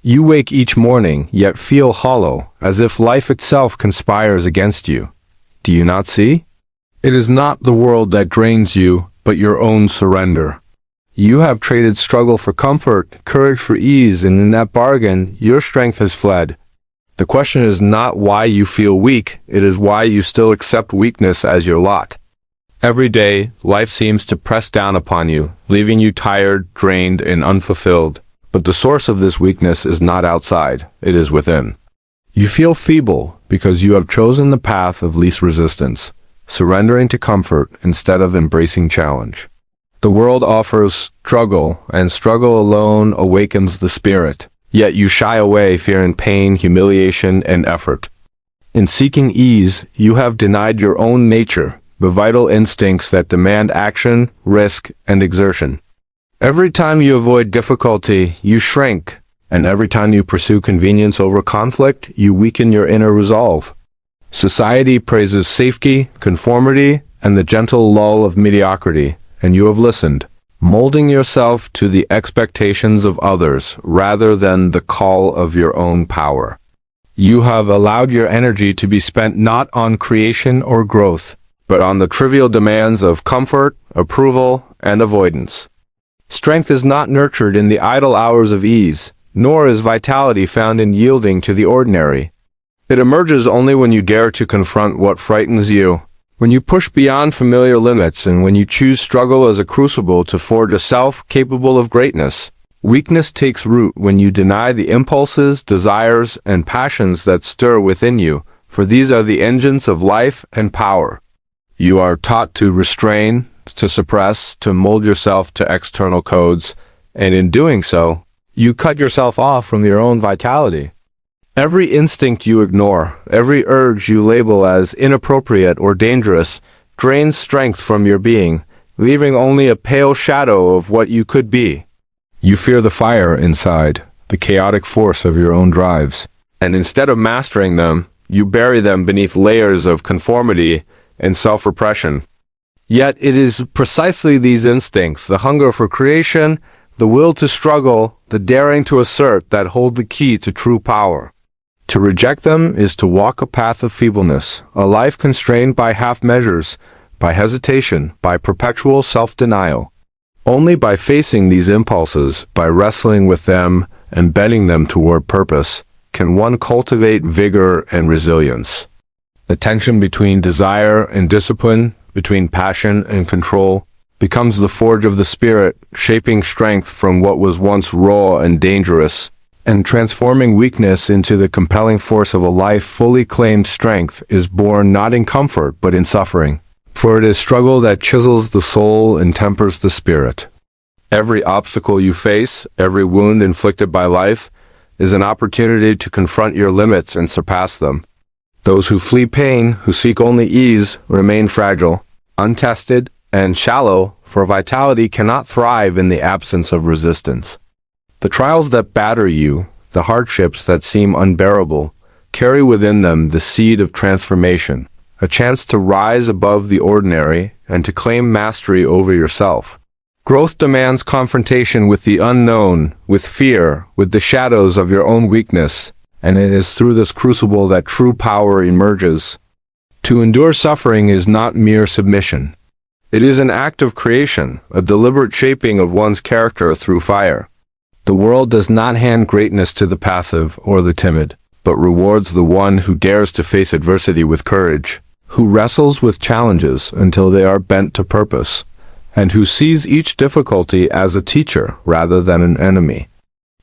You wake each morning, yet feel hollow, as if life itself conspires against you. Do you not see? It is not the world that drains you, but your own surrender. You have traded struggle for comfort, courage for ease, and in that bargain, your strength has fled. The question is not why you feel weak, it is why you still accept weakness as your lot. Every day, life seems to press down upon you, leaving you tired, drained, and unfulfilled. But the source of this weakness is not outside, it is within. You feel feeble because you have chosen the path of least resistance, surrendering to comfort instead of embracing challenge. The world offers struggle, and struggle alone awakens the spirit, yet you shy away fearing pain, humiliation, and effort. In seeking ease, you have denied your own nature, the vital instincts that demand action, risk, and exertion. Every time you avoid difficulty, you shrink, and every time you pursue convenience over conflict, you weaken your inner resolve. Society praises safety, conformity, and the gentle lull of mediocrity, and you have listened, molding yourself to the expectations of others rather than the call of your own power. You have allowed your energy to be spent not on creation or growth, but on the trivial demands of comfort, approval, and avoidance. Strength is not nurtured in the idle hours of ease, nor is vitality found in yielding to the ordinary. It emerges only when you dare to confront what frightens you, when you push beyond familiar limits, and when you choose struggle as a crucible to forge a self capable of greatness. Weakness takes root when you deny the impulses, desires, and passions that stir within you, for these are the engines of life and power. You are taught to restrain, to suppress, to mold yourself to external codes, and in doing so, you cut yourself off from your own vitality. Every instinct you ignore, every urge you label as inappropriate or dangerous, drains strength from your being, leaving only a pale shadow of what you could be. You fear the fire inside, the chaotic force of your own drives, and instead of mastering them, you bury them beneath layers of conformity and self-repression. Yet it is precisely these instincts, the hunger for creation, the will to struggle, the daring to assert, that hold the key to true power. To reject them is to walk a path of feebleness, a life constrained by half measures, by hesitation, by perpetual self-denial. Only by facing these impulses, by wrestling with them and bending them toward purpose, can one cultivate vigor and resilience. The tension between desire and discipline, between passion and control, becomes the forge of the spirit, shaping strength from what was once raw and dangerous, and transforming weakness into the compelling force of a life. Fully claimed strength is born not in comfort but in suffering, for it is struggle that chisels the soul and tempers the spirit. Every obstacle you face, every wound inflicted by life, is an opportunity to confront your limits and surpass them. Those who flee pain, who seek only ease, remain fragile, untested, and shallow, for vitality cannot thrive in the absence of resistance. The trials that batter you, the hardships that seem unbearable, carry within them the seed of transformation, a chance to rise above the ordinary and to claim mastery over yourself. Growth demands confrontation with the unknown, with fear, with the shadows of your own weakness, and it is through this crucible that true power emerges. To endure suffering is not mere submission. It is an act of creation, a deliberate shaping of one's character through fire. The world does not hand greatness to the passive or the timid, but rewards the one who dares to face adversity with courage, who wrestles with challenges until they are bent to purpose, and who sees each difficulty as a teacher rather than an enemy.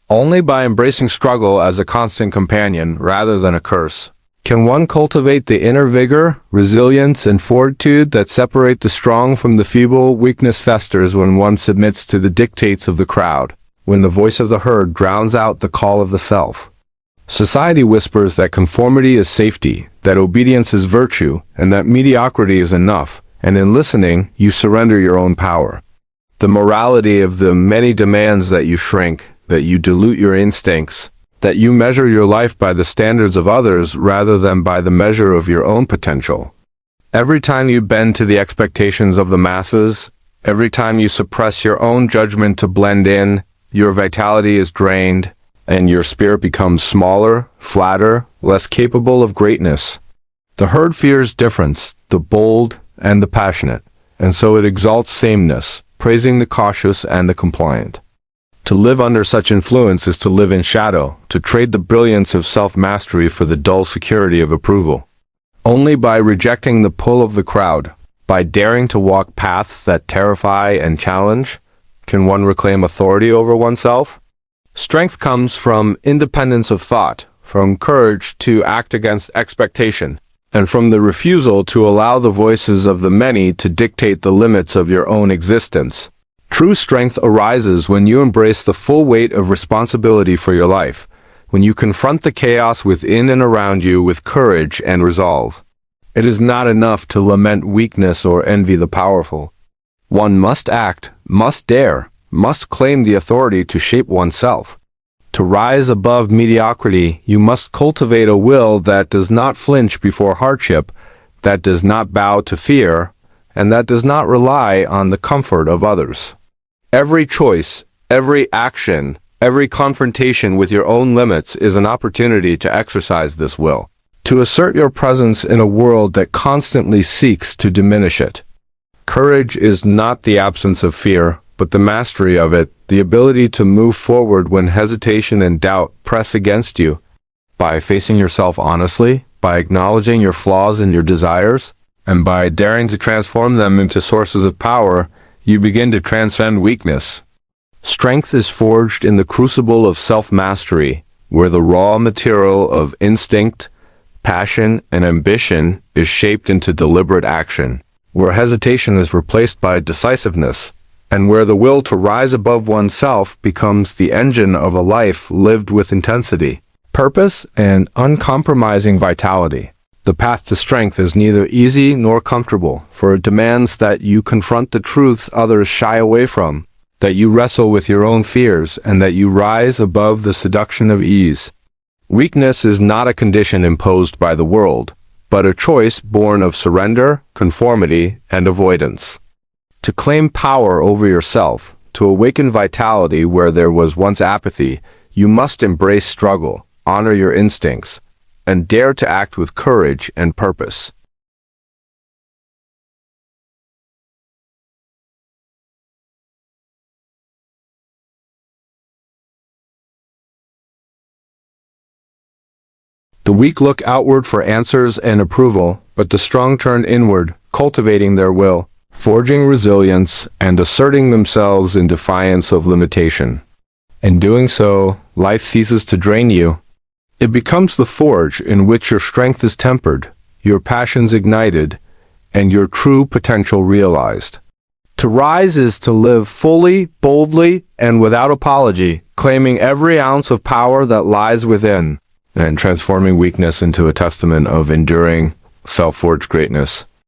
Only by embracing struggle as a constant companion rather than a curse can one cultivate the inner vigor, resilience, and fortitude that separate the strong from the feeble. Weakness festers when one submits to the dictates of the crowd, when the voice of the herd drowns out the call of the self. Society whispers that conformity is safety, that obedience is virtue, and that mediocrity is enough, and in listening, you surrender your own power. The morality of the many demands that you shrink, that you dilute your instincts, that you measure your life by the standards of others rather than by the measure of your own potential. Every time you bend to the expectations of the masses, every time you suppress your own judgment to blend in, your vitality is drained, and your spirit becomes smaller, flatter, less capable of greatness. The herd fears difference, the bold and the passionate, and so it exalts sameness, praising the cautious and the compliant. To live under such influence is to live in shadow, to trade the brilliance of self-mastery for the dull security of approval. Only by rejecting the pull of the crowd, by daring to walk paths that terrify and challenge, can one reclaim authority over oneself. Strength comes from independence of thought, from courage to act against expectation, and from the refusal to allow the voices of the many to dictate the limits of your own existence. True strength arises when you embrace the full weight of responsibility for your life, when you confront the chaos within and around you with courage and resolve. It is not enough to lament weakness or envy the powerful. One must act, must dare, must claim the authority to shape oneself. To rise above mediocrity, you must cultivate a will that does not flinch before hardship, that does not bow to fear, and that does not rely on the comfort of others. Every choice, every action, every confrontation with your own limits is an opportunity to exercise this will, to assert your presence in a world that constantly seeks to diminish it. Courage is not the absence of fear, but the mastery of it, the ability to move forward when hesitation and doubt press against you. By facing yourself honestly, by acknowledging your flaws and your desires, and by daring to transform them into sources of power, you begin to transcend weakness. Strength is forged in the crucible of self-mastery, where the raw material of instinct, passion, and ambition is shaped into deliberate action, where hesitation is replaced by decisiveness, and where the will to rise above oneself becomes the engine of a life lived with intensity, purpose, and uncompromising vitality. The path to strength is neither easy nor comfortable, for it demands that you confront the truths others shy away from, that you wrestle with your own fears, and that you rise above the seduction of ease. Weakness is not a condition imposed by the world, but a choice born of surrender, conformity, and avoidance. To claim power over yourself, to awaken vitality where there was once apathy, you must embrace struggle, honor your instincts, and dare to act with courage and purpose. The weak look outward for answers and approval, but the strong turn inward, cultivating their will, forging resilience, and asserting themselves in defiance of limitation. In doing so, life ceases to drain you. It becomes the forge in which your strength is tempered, your passions ignited, and your true potential realized. To rise is to live fully, boldly, and without apology, claiming every ounce of power that lies within, and transforming weakness into a testament of enduring, self-forged greatness.